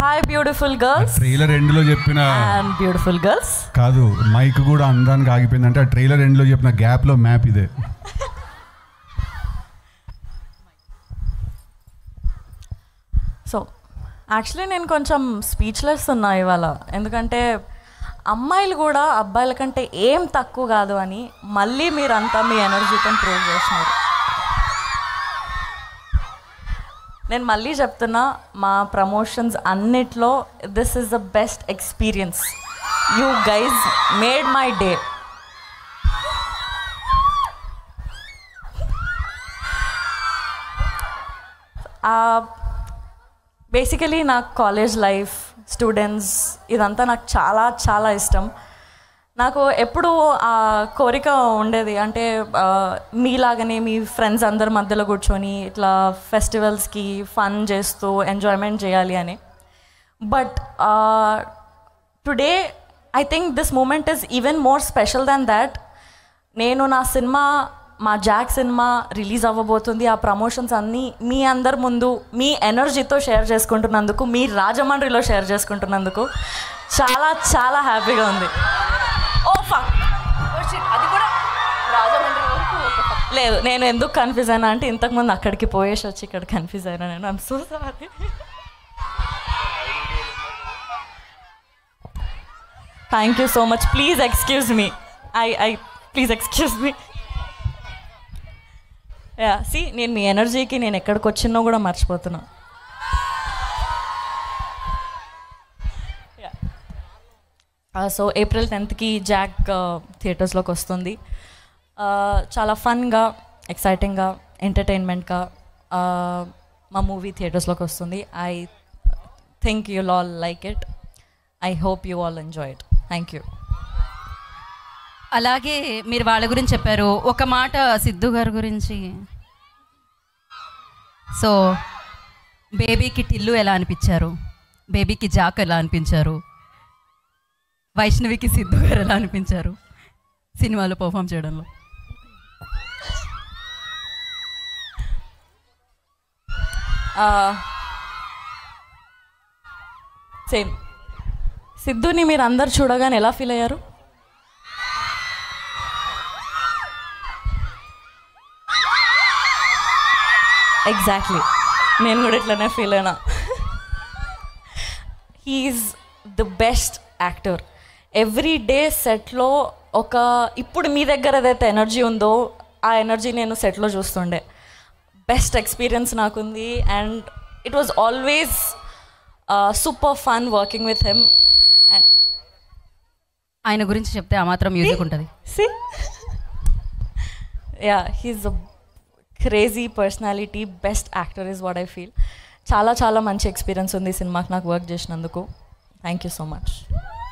Hi beautiful girls. Trailer ఎండ్లో చెప్పిన and beautiful girls కాదు, మైక్ కూడా అందానికి ఆగిపోయిందంటే ఆ ట్రైలర్ ఎండ్లో చెప్పిన గ్యాప్లో మ్యాప్ ఇదే. సో యాక్చువల్లీ నేను కొంచెం స్పీచ్లెస్ ఉన్నా ఇవాళ, ఎందుకంటే అమ్మాయిలు కూడా అబ్బాయిల కంటే ఏం తక్కువ కాదు అని మళ్ళీ మీరంతా మీ ఎనర్జీతో ప్రూవ్ చేస్తున్నారు. నేను మళ్ళీ చెప్తున్నా, మా ప్రమోషన్స్ అన్నిట్లో this is the best experience. You guys made my day. Basically నాకు కాలేజ్ లైఫ్, స్టూడెంట్స్ ఇదంతా నాకు చాలా చాలా ఇష్టం. నాకు ఎప్పుడు ఆ కోరిక ఉండేది, అంటే మీలాగనే మీ ఫ్రెండ్స్ అందరి మధ్యలో కూర్చొని ఇట్లా ఫెస్టివల్స్కి ఫన్ చేస్తూ ఎంజాయ్మెంట్ చేయాలి అని. But today I think this moment is even more special than that. నేను నా సినిమా, మా జాక్ సినిమా రిలీజ్ అవ్వబోతుంది. ఆ ప్రమోషన్స్ అన్నీ మీ అందరి ముందు మీ ఎనర్జీతో షేర్ చేసుకుంటున్నందుకు, మీ రాజమండ్రిలో షేర్ చేసుకుంటున్నందుకు చాలా చాలా హ్యాపీగా ఉంది. ఓ ఫక్, అది కూడా రాజమండ్రి వరకు లేదు. నేను ఎందుకు కన్ఫ్యూజ్ అయినా అంటే ఇంతకుముందు అక్కడికి పోయేసి వచ్చి ఇక్కడ కన్ఫ్యూజ్ అయినా నేను. I'm so sorry. Thank you so much. Please excuse me. Please excuse me. See, నేను మీ ఎనర్జీకి నేను ఎక్కడికి వచ్చినో కూడా మర్చిపోతున్నా. సో ఏప్రిల్ 10th జాక్ థియేటర్స్లోకి వస్తుంది. చాలా ఫన్గా, ఎక్సైటింగ్గా, ఎంటర్టైన్మెంట్గా మా మూవీ థియేటర్స్లోకి వస్తుంది. I think you'll all like it. I hope you all enjoy it. Thank you. అలాగే మీరు వాళ్ళ గురించి చెప్పారు, ఒక మాట సిద్ధు గారి గురించి. సో బేబీకి టిల్లు ఎలా అనిపించారు, బేబీకి జాక్ ఎలా అనిపించారు, వైష్ణవికి సిద్ధు గారు ఎలా అనిపించారు సినిమాలో పర్ఫామ్ చేయడంలో? సేమ్. సిద్ధుని మీరు అందరు చూడగానే ఎలా ఫీల్ అయ్యారు? ఎగ్జాక్ట్లీ, నేను కూడా ఇట్లనే ఫీల్ అయినా. He's the best actor. Every day సెట్లో ఒక, ఇప్పుడు మీ దగ్గర ఏదైతే ఎనర్జీ ఉందో ఆ ఎనర్జీ నేను సెట్లో చూస్తుండే. బెస్ట్ ఎక్స్పీరియన్స్ నాకుంది. And it was always super fun working with him. And ఆయన గురించి చెప్తే ఆ మాత్రం మ్యూజిక్ ఉంటుంది. Yeah, he's a crazy personality, best actor is what I feel. చాలా చాలా మంచి ఎక్స్పీరియన్స్ ఉంది సినిమాకి నాకు వర్క్ చేసినందుకు. Thank you so much.